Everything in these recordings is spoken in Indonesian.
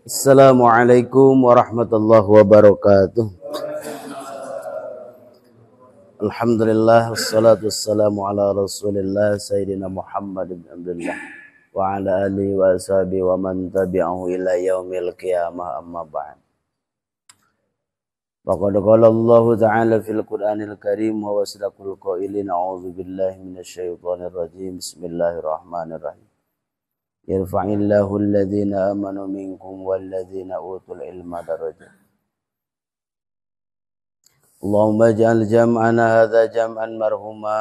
Assalamualaikum warahmatullahi wabarakatuh. Alhamdulillah wassalatu wassalamu ala Rasulillah Sayyidina Muhammad bin Abdullah wa ala alihi wa ashabihi wa man tabi'ahu ila yaumil qiyamah, amma ba'd. Faqad qala Allah ta'ala fil Qur'anil Karim wa wasdaqul qailin a'udzu billahi minasy syaithanir rajim. Bismillahirrahmanirrahim. Yarfa'illahu alladhina amanu minkum walladhina utul ilma darajat. Allahumma ij'al jam'ana hadza jam'an marhuma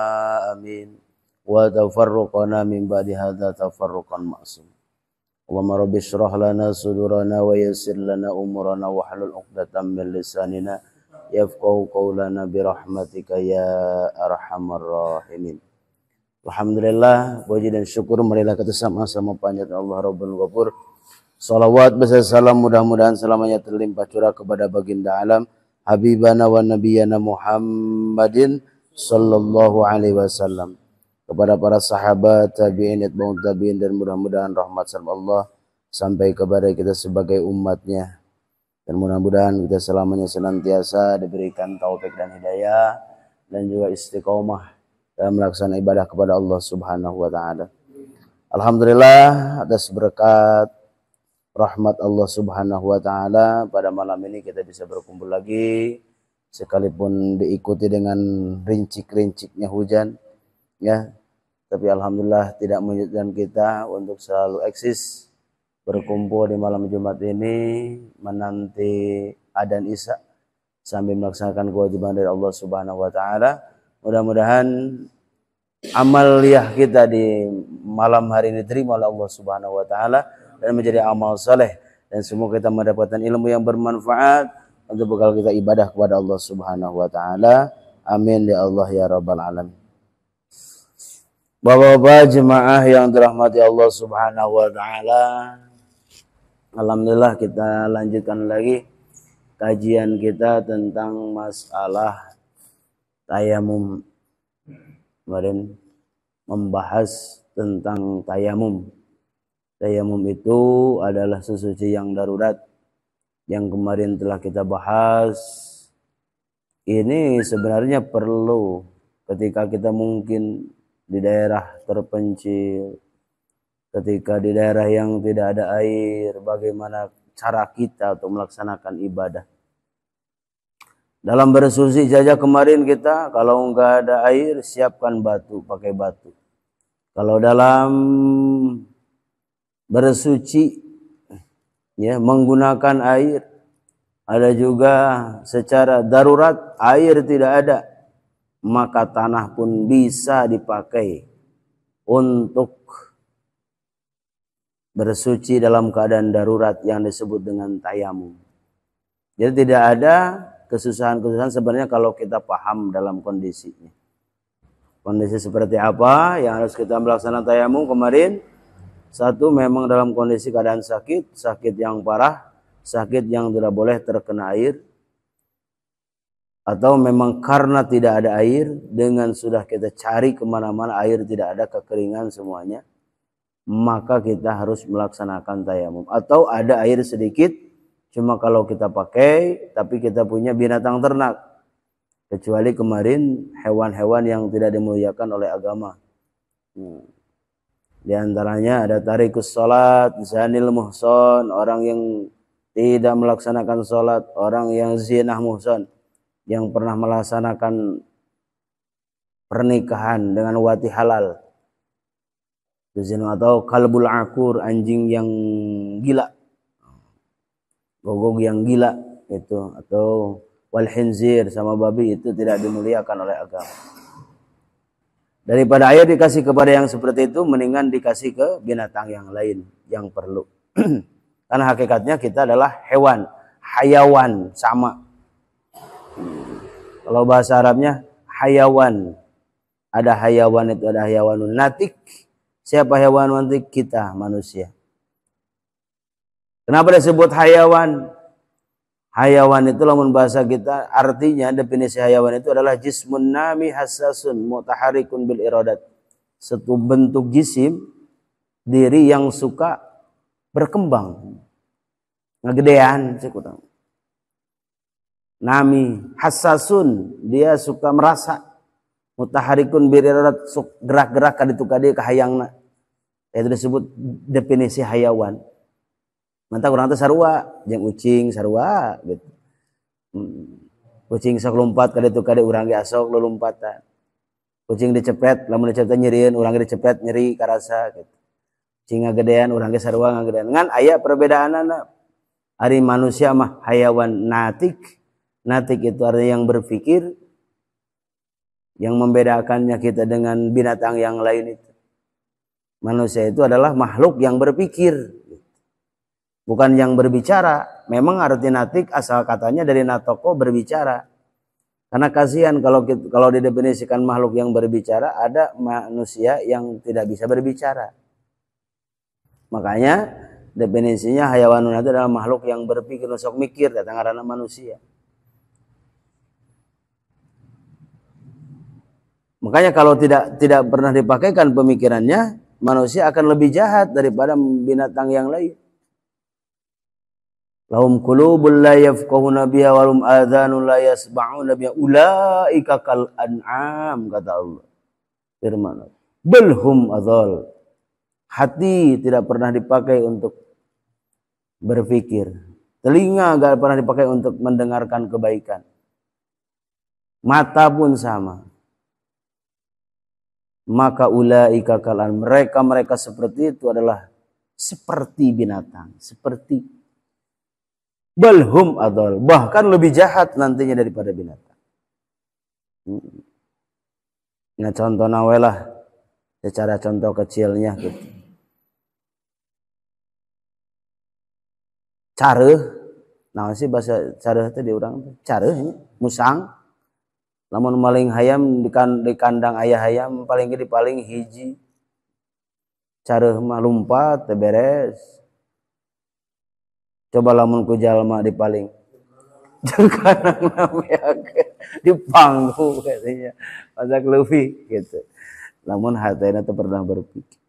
amin wa tafarruqana min ba'di hadza tafarruqan ma'sum. Allahumma rabbi shrah lana sudurana wa yassir lana umurana wa hlul 'uqdatam min lisanina yafqahu qawlana bi rahmatika ya arhamar rahimin. Alhamdulillah, puji dan syukur marilah kita sama-sama panjat Allah Rabbul Ghafur. Salawat beserta salam mudah-mudahan selamanya terlimpah curah kepada baginda alam Habibana wa Nabiyana Muhammadin sallallahu alaihi wasallam, kepada para sahabat, tabi'in, atba'ut tabi'in, dan mudah-mudahan rahmat salam Allah sampai kepada kita sebagai umatnya, dan mudah-mudahan kita selamanya senantiasa diberikan taufik dan hidayah dan juga istiqomah dalam melaksanakan ibadah kepada Allah Subhanahu wa taala. Alhamdulillah atas berkat rahmat Allah Subhanahu wa taala pada malam ini kita bisa berkumpul lagi, sekalipun diikuti dengan rincik-rinciknya hujan ya. Tapi alhamdulillah tidak menyurutkan kita untuk selalu eksis berkumpul di malam Jumat ini menanti adzan Isya sambil melaksanakan kewajiban dari Allah Subhanahu wa taala. Mudah-mudahan amaliyah kita di malam hari ini diterima oleh Allah Subhanahu wa taala dan menjadi amal saleh, dan semoga kita mendapatkan ilmu yang bermanfaat untuk bekal kita ibadah kepada Allah Subhanahu wa taala. Amin ya Allah ya rabbal alamin. Bapak-bapak jemaah yang dirahmati Allah Subhanahu wa taala, alhamdulillah kita lanjutkan lagi kajian kita tentang masalah tayamum. Kemarin membahas tentang tayamum. Tayamum itu adalah sesuci yang darurat yang kemarin telah kita bahas. Ini sebenarnya perlu ketika kita mungkin di daerah terpencil, ketika di daerah yang tidak ada air, bagaimana cara kita untuk melaksanakan ibadah. Dalam bersuci saja kemarin kita, kalau enggak ada air siapkan batu, pakai batu. Kalau dalam bersuci ya menggunakan air, ada juga secara darurat air tidak ada, maka tanah pun bisa dipakai untuk bersuci dalam keadaan darurat yang disebut dengan tayamum. Jadi tidak ada kesusahan-kesusahan sebenarnya kalau kita paham dalam kondisinya. Kondisi seperti apa yang harus kita melaksanakan tayamum kemarin? Satu, memang dalam kondisi keadaan sakit, sakit yang parah, sakit yang tidak boleh terkena air. Atau memang karena tidak ada air, dengan sudah kita cari kemana-mana air tidak ada, kekeringan semuanya, maka kita harus melaksanakan tayamum. Atau ada air sedikit, cuma kalau kita pakai, tapi kita punya binatang ternak. Kecuali kemarin hewan-hewan yang tidak dimuliakan oleh agama. Di antaranya ada tarikus salat, zanil muhson, orang yang tidak melaksanakan salat, orang yang zinah muhson, yang pernah melaksanakan pernikahan dengan wati halal. Atau kalbul akur, anjing yang gila. Gogok yang gila itu, atau wal khinzir, sama babi, itu tidak dimuliakan oleh agama. Daripada air dikasih kepada yang seperti itu, mendingan dikasih ke binatang yang lain yang perlu. Karena hakikatnya kita adalah hewan, hayawan, sama. Kalau bahasa Arabnya hayawan. Ada hayawan itu, ada hayawanun natik. Siapa hewan natik? Kita manusia. Kenapa disebut hayawan? Hayawan itu lamun bahasa kita, artinya definisi hayawan itu adalah jismun nami hassasun mutaharikun bil iradat. Satu bentuk jisim, diri yang suka berkembang. Ngegedean cek utang. Nami hassasun, dia suka merasa. Mutaharikun birirat gerak-gerak kaditu kadi ka hayangna. Itu disebut definisi hayawan. Mantap urang teh sarua, jeung ucing sarua gitu. Kucing sok lompat kaditu kadi urang ge asok lulumpatan. Kucing dicepret, lamun dicepret nyerieun, urang ge dicepret nyeri karasa gitu. Kucing ngagedean, urang ge sarua ngagedean. Ngan aya perbedaanana. Ari manusia mah hayawan natik. Natik itu artinya yang berpikir. Yang membedakannya kita dengan binatang yang lain itu. Manusia itu adalah makhluk yang berpikir. Bukan yang berbicara. Memang arti natik asal katanya dari natoko berbicara. Karena kasihan kalau didefinisikan makhluk yang berbicara, ada manusia yang tidak bisa berbicara. Makanya definisinya hayawanun itu adalah makhluk yang berpikir, sok mikir, datang karena manusia. Makanya kalau tidak pernah dipakaikan pemikirannya, manusia akan lebih jahat daripada binatang yang lain. Lahum qulubun la yafqahuna biha wa lahum adhanun la yasma'una biha ulaika kal an'am, kata Allah. Firman. Bal hum adhal. Hati tidak pernah dipakai untuk berpikir. Telinga enggak pernah dipakai untuk mendengarkan kebaikan. Mata pun sama. Maka ulaika kal an'am, mereka seperti itu adalah seperti binatang, seperti balhum adol, bahkan lebih jahat nantinya daripada binatang. Nah contoh nawelah secara contoh kecilnya gitu. Careuh, nah sih bahasa careuh teh di urang careuh musang. Lamun maling hayam di kandang ayah hayam paling gede paling hiji. Careuh mah lumpat teh beres. Coba lamun ku jalma dipaling jeung kanang nameakeun dipanggu katanya masak leuwih gitu. Lamun hatena teu pernah berpikir.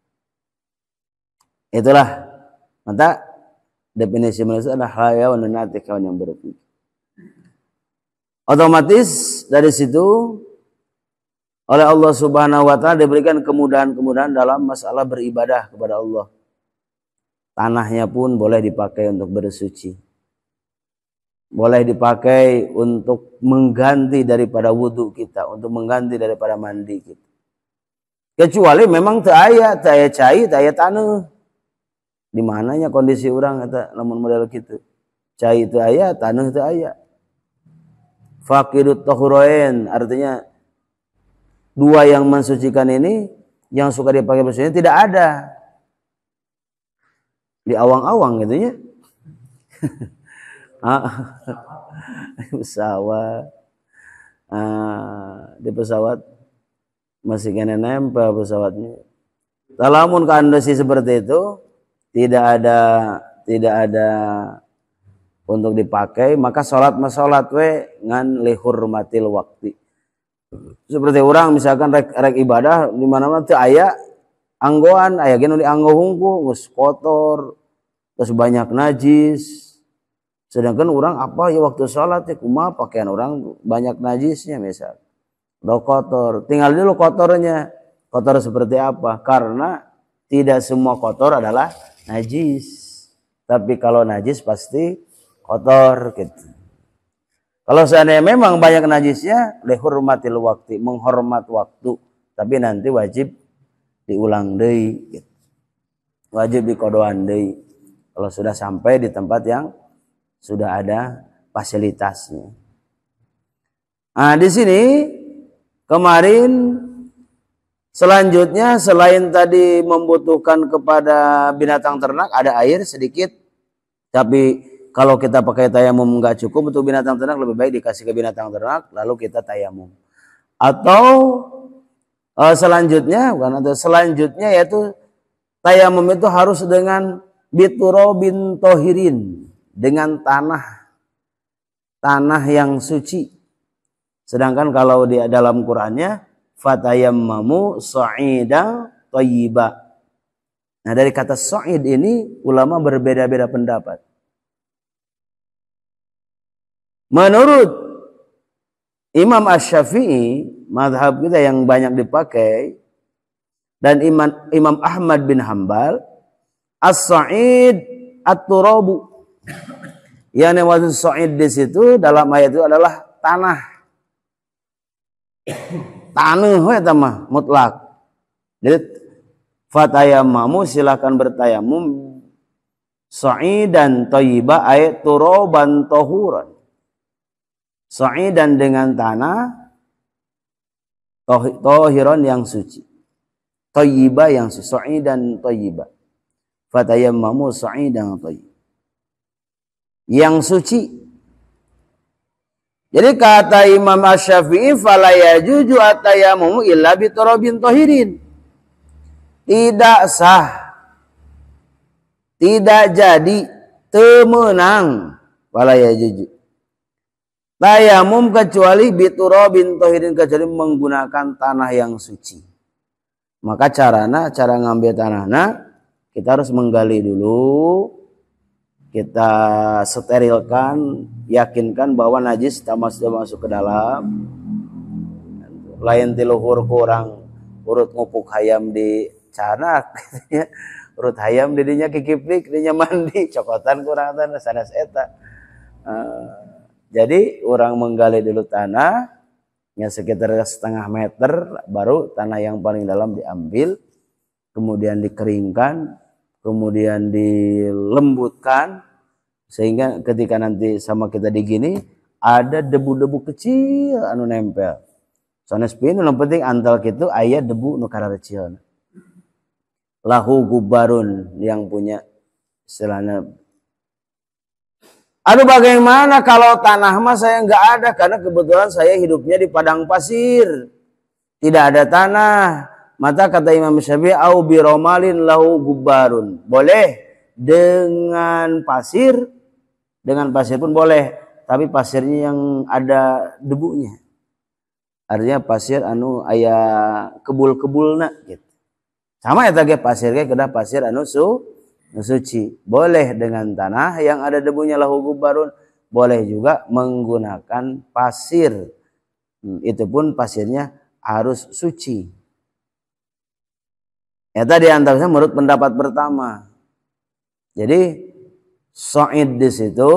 Itulah maka definisi manusia adalah hayawan natik, hewan yang berpikir. Otomatis dari situ oleh Allah Subhanahu wa taala diberikan kemudahan-kemudahan dalam masalah beribadah kepada Allah. Tanahnya pun boleh dipakai untuk bersuci. Boleh dipakai untuk mengganti daripada wudhu kita, untuk mengganti daripada mandi kita. Kecuali memang teu aya cai, teu aya taneuh. Di mananya kondisi urang eta lamun model kitu. Cai teu aya, taneuh teu aya. Faqidut tahurain, artinya dua yang mensucikan ini yang suka dipakai bersuci tidak ada. Di awang-awang gitu ya. Pesawat. Di pesawat masih kena nempel pesawatnya. Lamun kondisi seperti itu tidak ada untuk dipakai, maka salat we ngan lihurmatil waktu. Seperti orang misalkan rek ibadah di mana-mana teu aya anggoan, aya ge nu dianggo hungku geus kotor, terus banyak najis. Sedangkan orang apa ya waktu salat ya kumaha pakaian orang banyak najisnya misal. Atau kotor, tinggal dulu kotornya. Kotor seperti apa? Karena tidak semua kotor adalah najis. Tapi kalau najis pasti kotor gitu. Kalau seandainya memang banyak najisnya, lihurmatil waktu, menghormat waktu, tapi nanti wajib diulang deui gitu. Wajib dikodoan deui kalau sudah sampai di tempat yang sudah ada fasilitasnya. Nah, di sini kemarin selanjutnya selain tadi membutuhkan kepada binatang ternak ada air sedikit, tapi kalau kita pakai tayamum enggak cukup untuk binatang ternak, lebih baik dikasih ke binatang ternak lalu kita tayamum. Atau selanjutnya yaitu tayamum itu harus dengan biturobin tohirin, dengan tanah yang suci. Sedangkan kalau di dalam Qur'annya fatayammamu sa'idan thayyiba. Nah, dari kata sa'id ini ulama berbeda-beda pendapat. Menurut Imam Asy-Syafi'i, mazhab kita yang banyak dipakai, dan Imam Ahmad bin Hambal, as-sa'id at-turabu. Yang maksud sa'id di situ dalam ayat itu adalah tanah. Tanah eta mah mutlak. Jadi fatayammamu, silakan bertayamum sa'idan thayyiba ay turaban tahuran. Sa'idan dengan tanah, tahiran yang suci. Thayyiba yang suci, sa'idan thayyiba. Fatayammamu sa'idan thayyiba. Yang suci. Jadi kata Imam Asy-Syafi'i, fala yajuju at-tayammumu illa bi turabin tahirin. Tidak sah, tidak jadi, temenang, fala yajuju tayamum kecuali bi turabin tahirin, kecuali menggunakan tanah yang suci. Maka cara ngambil tanahnya, kita harus menggali dulu, kita sterilkan, yakinkan bahwa najis sudah masuk ke dalam. Lain tiluhur kurang urut ngupuk hayam di canak, urut hayam didinya kikiplik, didinya mandi, cokotan kurang tanah sanes eta. Jadi orang menggali dulu tanah yang sekitar setengah meter, baru tanah yang paling dalam diambil, kemudian dikeringkan, kemudian dilembutkan, sehingga ketika nanti sama kita digini ada debu-debu kecil anu nempel. Sanes pinu yang penting antal kitu aya debu nu kararecieun. Lahu gubarun, yang punya istilahnya. Aduh, bagaimana kalau tanah mah saya nggak ada, karena kebetulan saya hidupnya di padang pasir, tidak ada tanah. Maka kata Imam Syafi'i, au biromalin lahu gubarun, boleh dengan pasir pun boleh, tapi pasirnya yang ada debunya. Artinya pasir anu aya kebul-kebulna gitu. Sama ya tadi pasir ge kedah pasir anu suci. Boleh dengan tanah yang ada debunya lahu gubarun, boleh juga menggunakan pasir. Itu pun pasirnya harus suci. Eta di antaranya menurut pendapat pertama. Jadi sa'id di situ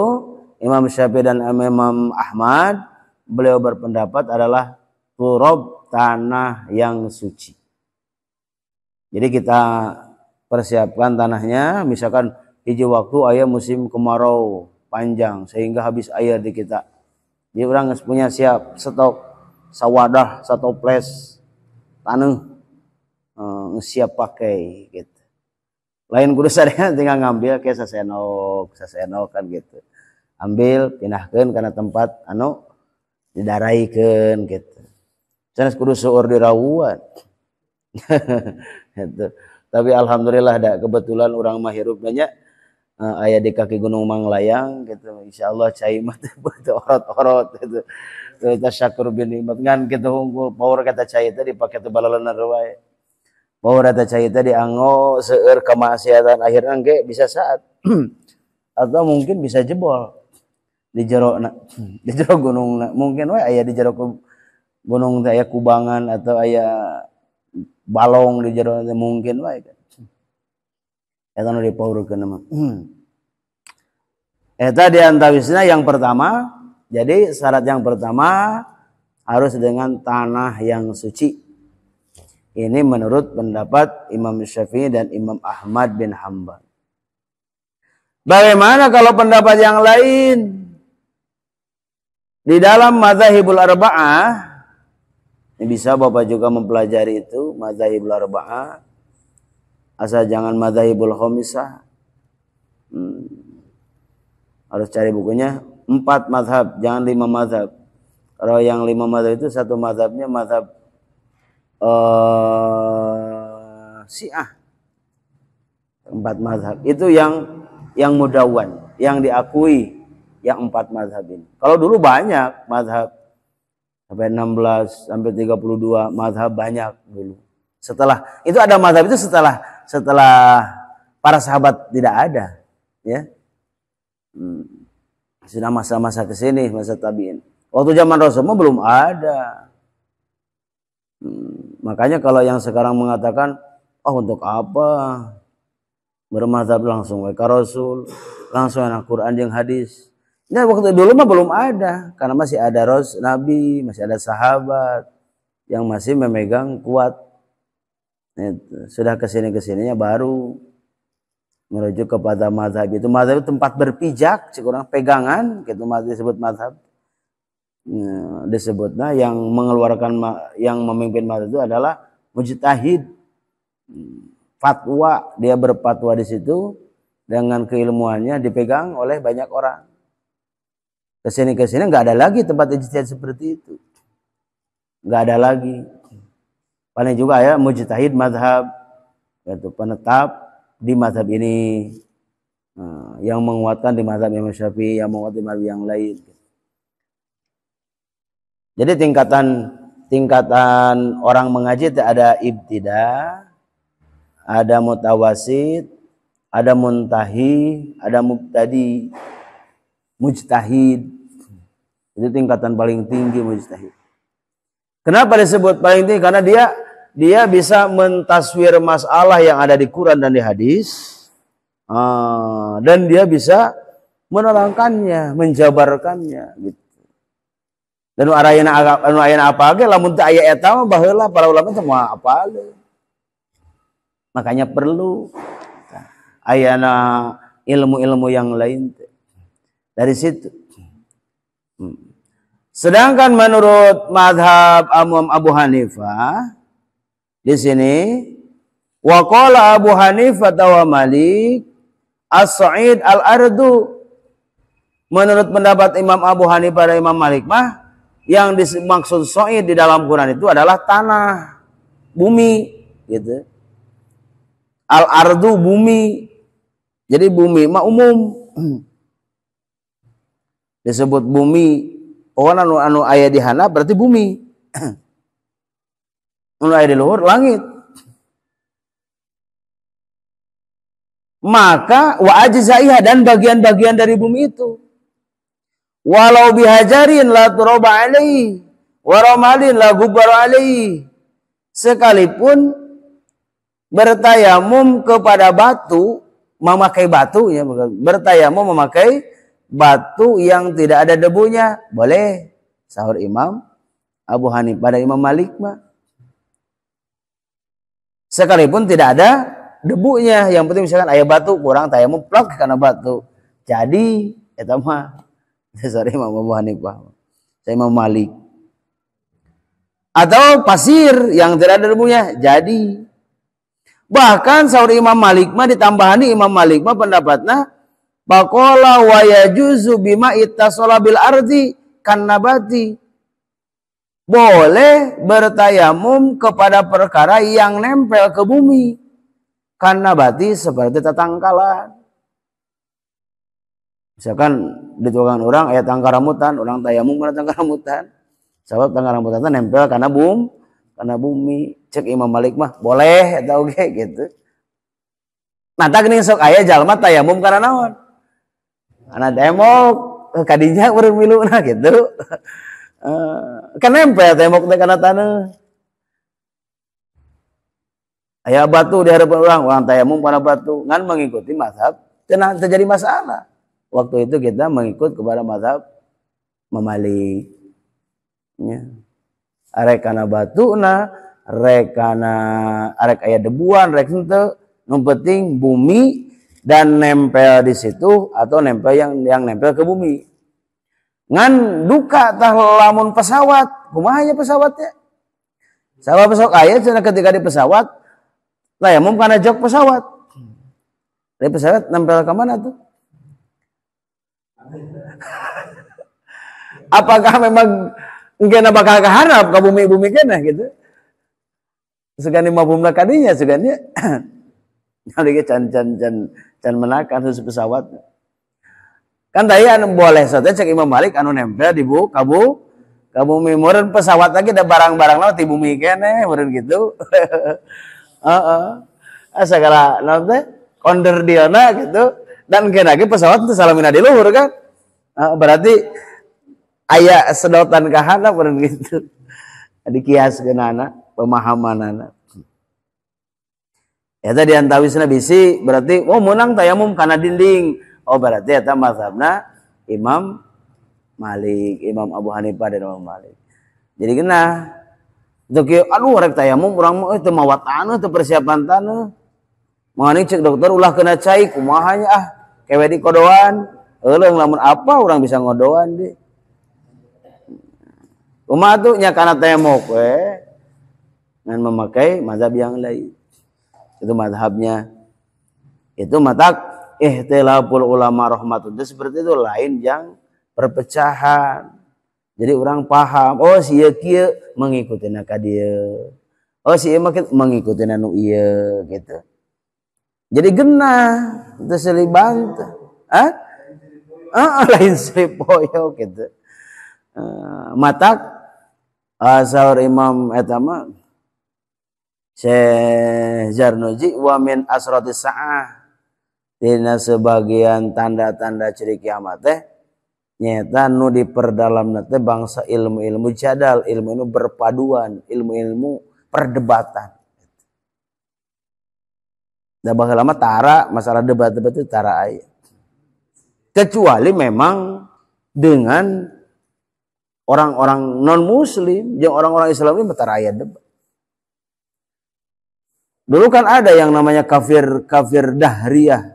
Imam Syafi'i dan Imam Ahmad, beliau berpendapat adalah turab, tanah yang suci. Jadi kita persiapkan tanahnya, misalkan hiji waktu aya musim kemarau panjang sehingga habis air di kita. Jadi orang punya siap stok sawadah, satu toples tanah siap pakai gitu. Lain kudu sadaya tinggal ngambil ke sasenok kan gitu. Ambil, pindahkeun kana tempat anu didaraykeun gitu. Sanes kudu seueur dirawuan. Gitu. Tapi alhamdulillah ada kebetulan orang mah hirup banyak aya di kaki Gunung Manglayang gitu. Insyaallah cai mah teh orot-orot gitu. Kita syakur bin nikmat ngan kitu hungkul power kata cai teh dipake teh balaleunna wae. Power kata cai teh dianggo seueur kemaksiatan akhirna ge bisa saat atau mungkin bisa jebol di jerona, di jero gunungna. Mungkin wae aya di jero gunung teh aya kubangan atau aya balong di jero mungkin wae kan. Eta nu dipaurukeun mah. Eta di antawisna yang pertama, jadi syarat yang pertama harus dengan tanah yang suci. Ini menurut pendapat Imam Syafi'i dan Imam Ahmad bin Hambal. Bagaimana kalau pendapat yang lain? Di dalam madzhabul arba'ah, ini bisa Bapak juga mempelajari itu, madzhabul arba'ah. Asal jangan madzhabul khamisah. Harus cari bukunya 4 mazhab, jangan 5 mazhab. Kalau yang 5 mazhab itu satu mazhabnya mazhab Syiah. 4 mazhab. Itu yang mudawwan, yang diakui yang 4 mazhab ini. Kalau dulu banyak mazhab. Sampai 16, sampai 32 mazhab banyak dulu. Setelah itu ada mazhab itu setelah para sahabat tidak ada, ya. Sudah masa-masa kesini, masa tabi'in. Waktu zaman Rasulullah belum ada. Makanya kalau yang sekarang mengatakan, oh untuk apa bermadzhab langsung ke Rasul, langsung anak Quran yang hadis. Nah waktu dulu mah belum ada, karena masih ada Nabi, masih ada sahabat yang masih memegang kuat. Sudah kesininya baru merujuk kepada mazhab itu. Mazhab itu tempat berpijak, kurang pegangan, gitu disebut mazhab. Disebutnya yang mengeluarkan, yang memimpin mazhab itu adalah mujtahid. Fatwa, dia berfatwa di situ dengan keilmuannya dipegang oleh banyak orang. Kesini nggak ada lagi tempat ijtihad seperti itu, nggak ada lagi. Paling juga ya mujtahid mazhab, yaitu penetap di mazhab ini, yang menguatkan di mazhab Imam Syafi'i, yang menguatkan di mazhab yang lain. Jadi tingkatan orang mengaji ada ibtida, ada mutawasid, ada muntahi, ada mubtadi, mujtahid. Itu tingkatan paling tinggi mujtahid. Kenapa disebut paling tinggi? Karena dia bisa mentaswir masalah yang ada di Quran dan di hadis, dan dia bisa menerangkannya, menjabarkannya, gitu. Dan ayana apa ge lamun teu aya eta mah baheula para ulama teh moal apal. Makanya perlu ayana ilmu-ilmu yang lain dari situ. Sedangkan menurut mazhab Abu Hanifah di sini wa qala Abu Hanifah wa Malik as-sa'id al-ardu. Menurut pendapat Imam Abu Hanifah dan Imam Malik mah yang dimaksud sa'id di dalam Quran itu adalah tanah, bumi, gitu. Al-ardu bumi. Jadi bumi mah umum. Disebut bumi. Pokoknya anu aya di hana berarti bumi. Anu aya di luhur langit. Maka wa ajzaiha dan bagian-bagian dari bumi itu. Walau bihajarin la turaba alaihi wa ramalin la gubar alaihi. Sekalipun bertayamum kepada batu, memakai batu ya, bertayamum memakai batu yang tidak ada debunya, boleh. Sahur Imam Abu Hanifah dan Imam Malik mah. Sekalipun tidak ada debunya, yang penting misalkan aya batu kurang tayamum plak karena batu. Jadi eta mah sahur Imam Abu Hanifah, saya Imam Malik. Atau pasir yang tidak ada debunya, jadi. Bahkan sahur Imam Malik mah ditambahani Imam Malik mah pendapatna Baqala wa yajuzu bima ittasala bil ardi kan nabati. Boleh bertayamum kepada perkara yang nempel ke bumi. Kan nabati seperti tatangkalan. Misalkan dituangkan orang ayat tangkar rambutan, orang tayamum karena tangkar rambutan. Sebab tangkar rambutan itu nempel karena bumi. Cek Imam Malik mah boleh atau oke gitu. Nah tak geuning sok aya jalma tayamum karena naon? Anak tembok kadinya urang miluna gitu. Kan nempel tembok teh kana taneuh. Aya batu di hadapan orang tayamum karena batu, ngan mengikuti mazhab tenang terjadi masalah. Waktu itu kita mengikut kepada mazhab Malik. Ya. Arek kana batuna, rek aya debuan, rek henteu, nu penting bumi dan nempel di situ atau nempel yang nempel ke bumi. Ngan duka tah lamun pesawat, kumaha nya pesawatnya? Sabab pesawat aya cenah ketika di pesawat tayamum kana jok pesawat. Dari pesawat nempel ke mana tuh? Apakah memang engkeuna bakal kaharap ka bumi-bumi keneh gitu? Segani mabumna kadinya segani nalika can menakan terus pesawat. Kan tadi anu boleh saja cek Imam Malik anu nempel di ka bumi meureun pesawat lagi ada barang-barang laut di bumi keneh meureun gitu. Heeh. Segala naon teh konder diana gitu dan keneh ge pesawat teh salamina di luhur kan. Berarti aya sedotan kahana pernah gitu. Dikiaskeun anak pemahaman anak. Eta diantawisna bisi berarti menang tayamum kana dinding. Berarti eta mazhabna Imam Malik, Imam Abu Hanifah dan Imam Malik. Jadi kena itu aduh rek tayamum urang mah teu mawa taneuh teu persiapan taneuh. Mangani cek dokter ulah kena cai kumaha nya kewe di kodoan. Euleung lamun apa urang bisa ngodoan deh. Kumaha tuh nya kana tayamum we ngan memakai mazhab yang lain. Itu mazhabnya. Itu matak ihtilaful ulama rahmatun itu seperti itu lain yang perpecahan. Jadi orang paham, si ieu kieu mengikutina ka dieu. Si ieu mengikuti nu ieu gitu. Jadi genah teu selibant. Lain sripoyo gitu. Matak saur Imam eta mah Syekh Zarnuji wa min asratis saah dina sebagian tanda-tanda ciri kiamat teh nyata nu diperdalamna teh bangsa ilmu-ilmu jadal, ilmu berpaduan, ilmu-ilmu perdebatan. Da baheula mah tara masalah debat-debat itu tara aya. Kecuali memang dengan orang-orang non muslim, jeung orang-orang Islam ini tara aya debat. Dulu kan ada yang namanya kafir dahriyah.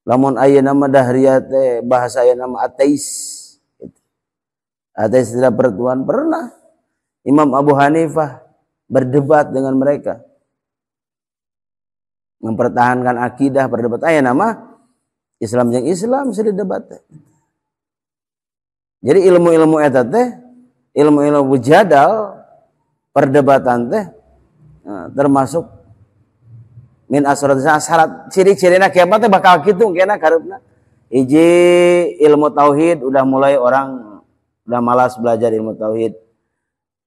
Lamun aya nama dahriyah teh bahasa aya nama ateis. Ateis tidak bertuhan pernah. Imam Abu Hanifah berdebat dengan mereka. Mempertahankan akidah berdebat aya nama Islam yang Islam sudah debat. Jadi ilmu-ilmu eta teh ilmu-ilmu jadal perdebatan teh termasuk min asrat syarat ciri-cirina kiamat teh bakal kitu kena kareupna. Hiji ilmu tauhid udah mulai orang udah malas belajar ilmu tauhid.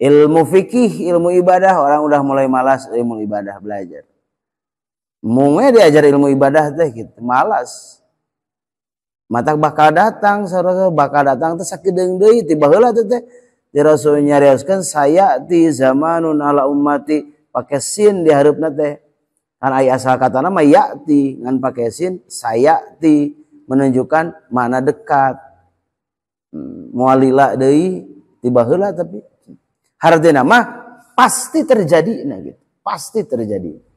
Ilmu fikih, ilmu ibadah orang udah mulai malas ilmu ibadah belajar. Mungwe diajar ilmu ibadah teh gitu, malas. Matak bakal datang, saudara bakal datang teh sakideung deui ti baheula teh di Rasul nyarioskeun saya ti zamanun ala ummati pakai sin di hareupna teh. Kan aya asal katana mah ya'ti ngan pakai sin sayati menunjukkan mana dekat. Moalila deui ti baheula tapi hartina mah pasti terjadi gitu. Pasti terjadi.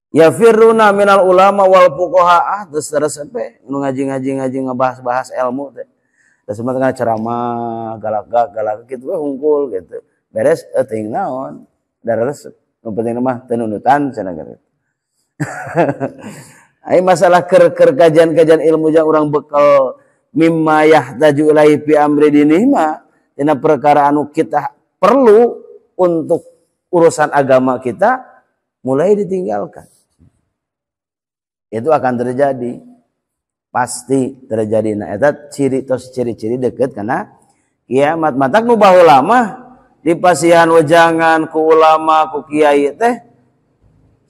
Ya firruna minal ulama wal fuqaha terus sampai nu ngaji ngebahas ilmu teh. Terus mah ceramah galak kitu we hungkul gitu. Beres teuing naon dareres nu penting mah teu nunutan cenah gitu. Ai masalah keur kajian-kajian ilmu jeung urang bekal mimma yahtaju ilaihi fi amri dinih mah dina perkara anu kita perlu untuk urusan agama kita mulai ditinggalkan. Itu akan terjadi. Pasti terjadi. Nah, eta ciri-ciri deket karena kiamat. Matak nu baheula mah dipasihan wejangan ku ulama ku kiai teh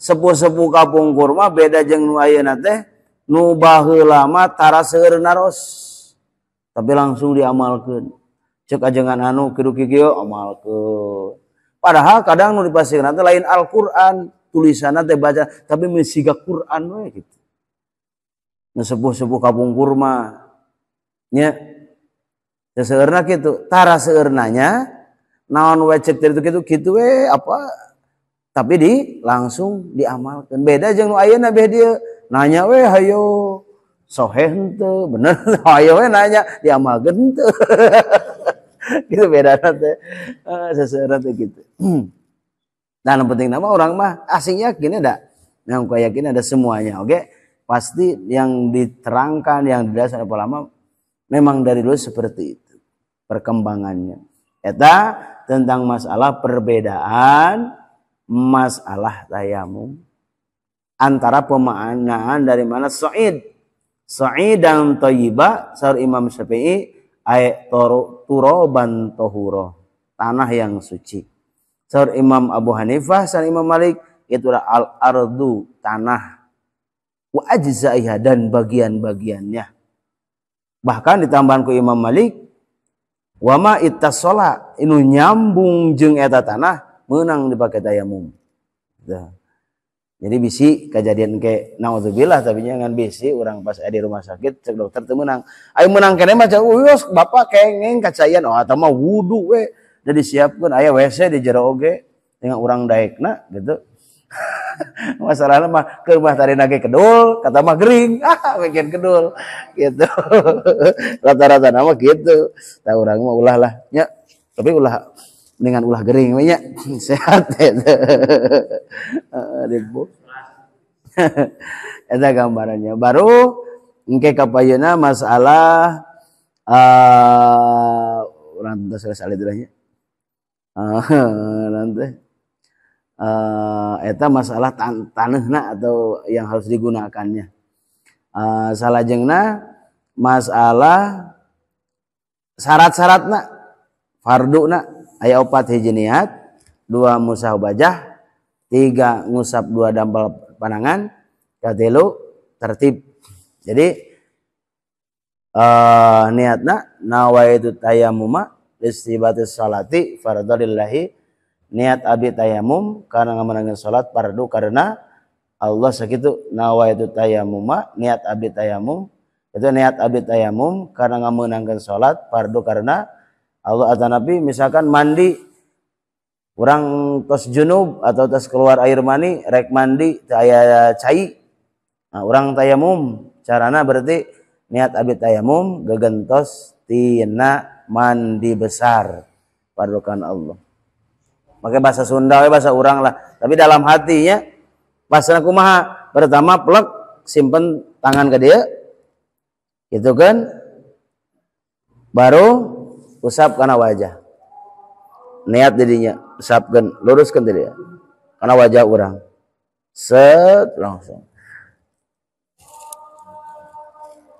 sepuh-sepuh kapungkur mah beda jeung nu ayeuna teh nu baheula mah tara seueur naros tapi langsung diamalkeun. Cek ajengan anu kidu kieu amalkeun. Padahal kadang nu dipasieun teh lain Al-Qur'an, tulisanna teh baca tapi mesiga Quran we gitu. Nu sepuh-sepuh kapungkur mah nya teu seueurna kitu, tara seueurnanya naon we cek kitu we apa tapi langsung diamalkan. Beda jeung nu ayeuna beh dieu nanya we hayo soheh henteu, bener hayo we nanya diamalkeun henteu. Gitu beda teh. Seseueurna teh kitu. Nah, yang penting nama orang mah asing yakin ada. Yang kau yakin ada semuanya, oke? Pasti yang diterangkan, yang didasar oleh ulama memang dari dulu seperti itu perkembangannya. Eta tentang masalah perbedaan masalah tayamum antara pemaknaan dari mana sa'id dan thayyibah saur Imam Syafi'i ay turoban tahuro, tanah yang suci. Saur Imam Abu Hanifah saur Imam Malik itulah tanah wa ajzaiha dan bagian-bagiannya. Bahkan ditambahan ku Imam Malik, wa ma ittasala inu nyambung jeung eta tanah meunang dipake tayamum. Jadi bisi kejadian ke naudzubillah tapi jangan bisi orang pas di rumah sakit cek dokter teu meunang. Aya meunang keneh mah uyos bapak kengeng kacayan oh eta mah wudu we da disiapkeun aya WC di jero oge dengan urang daekna gitu. Masalahna mah keur mah tarina ge kedul kata mah gering bikin kedul gitu. Rata-rata nama gitu. Tah urang mah ulah lah nya tapi ulah dengan ulah gering we nya sehat eta. Dibu. Eta gambarannya. Baru engke kapayeuna masalah urang teu selesai nya. Nanti eta masalah tanahna atau yang harus digunakannya. Salajengna masalah syarat-syaratna farduna aya 4 hiji niat, 2 musahbajah, 3 ngusap 2 dampal panangan, 3 tertib. Jadi niatna nawaitu tayammuma listibatis salati fardalillahi, niat abdi tayamum karena ngameunangan salat fardu karena Allah sakitu. Nawaitu tayammuma niat abdi tayamum itu niat abdi tayamum karena ngameunangan salat fardu karena Allah. Atau Nabi misalkan mandi orang tos junub atau tos keluar air mani rek mandi teu aya cai, nah urang tayamum carana berarti niat abdi tayamum gegentos tina mandi besar fardu kan Allah. Pakai bahasa Sunda we bahasa urang lah, tapi dalam hatinya pasna kumaha? Pertama plek simpen tangan ke dia gitu kan, baru usap kana wajah, niat jadinya usapkeun luruskeun teh dia kana wajah urang set langsung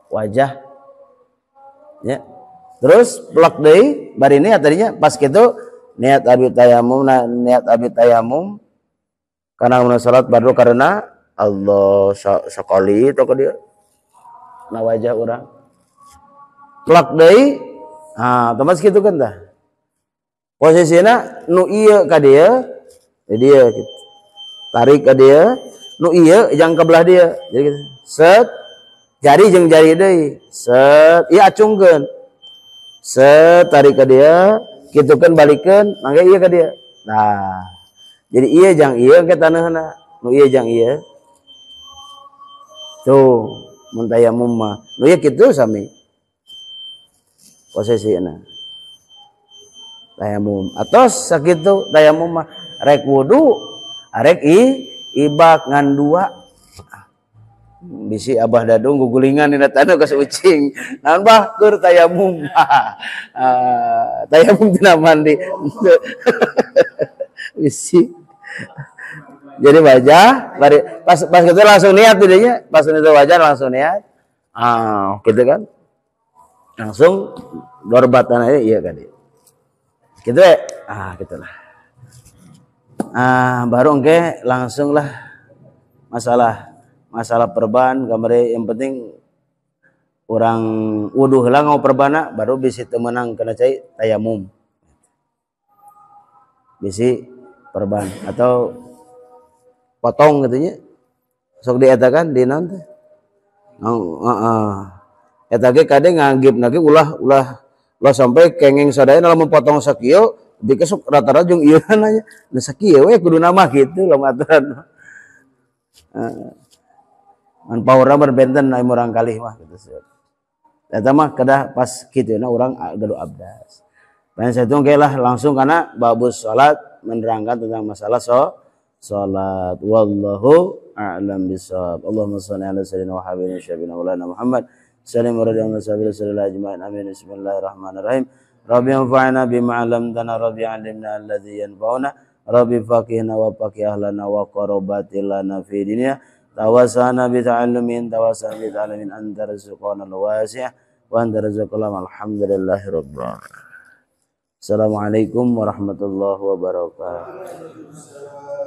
wajah ya. Terus plek deui bari niat tadinya pas kitu niat abdi tayamum, niat abdi tayamum karena mun salat fardu karena Allah sekali itu ke dia na wajah urang plek deui. Ah, otomatis gitu kan dah. Posisina nu ieu ka dia, dia gitu. Tarik ke dia, nu ieu jang ke belah dia. Jadi gitu. Set jari jeung jari deui. Set ieu acungkeun. Set tarik ke dia, kitukeun balikeun, mangga ieu ka dia. Nah, jadi ieu jang ieu ke taneuhna, nu ieu jang ieu. Tuh, mun tayamum mah. Nu ieu kitu sami. Posisinya tayamum atau sakitu tayamum mah rek wudu rek ibak ngan 2 bisi abah dadung gugulingan dina taneuh geus ucing naon bah keur tayamum. Tayamum tina mandi bisi jadi wajah pas kitu langsung niat didinya pas itu wajah langsung niat gitu kan langsung dorbatan aja iya kan dia gitu ya gitulah baru engke langsung lah masalah perban kamari yang penting orang wudu heula ngau perbana baru bisi teu meunang kana cai tayamum bisi perban atau potong gitu nya sok dietakan di naon teh eta ge kade ngagibna ge ulah sampai kenging sadaya lamun potong sakieu bike sok rata-rata jeung ieu nanya nu sakieu we kuduna mah kitu lamun aturan an paurna berbenten aya urang kalih mah kitu eta mah kedah pas kitu na urang gaduh abdas pan saetu ge lah langsung kana babus salat menerangkan tentang masalah salat wallahu a'lam bissawab. Allahumma shalli ala sayyidina wa habibina syabina maulana Muhammad sallallahu alaihi wasallam ajma'in amin. Bismillahirrahmanirrahim. Rabbi anfa'na bima 'allamtana rabbi 'allimna alladhi yanfa'una rabbi faqihna wa faqih ahlana wa qarabatilana fi dunya tawassana bi ta'allumin anta rizqana al-wasi' wa anta rizqul alhamdulillahi rabbil alamin. Assalamualaikum warahmatullahi wabarakatuh.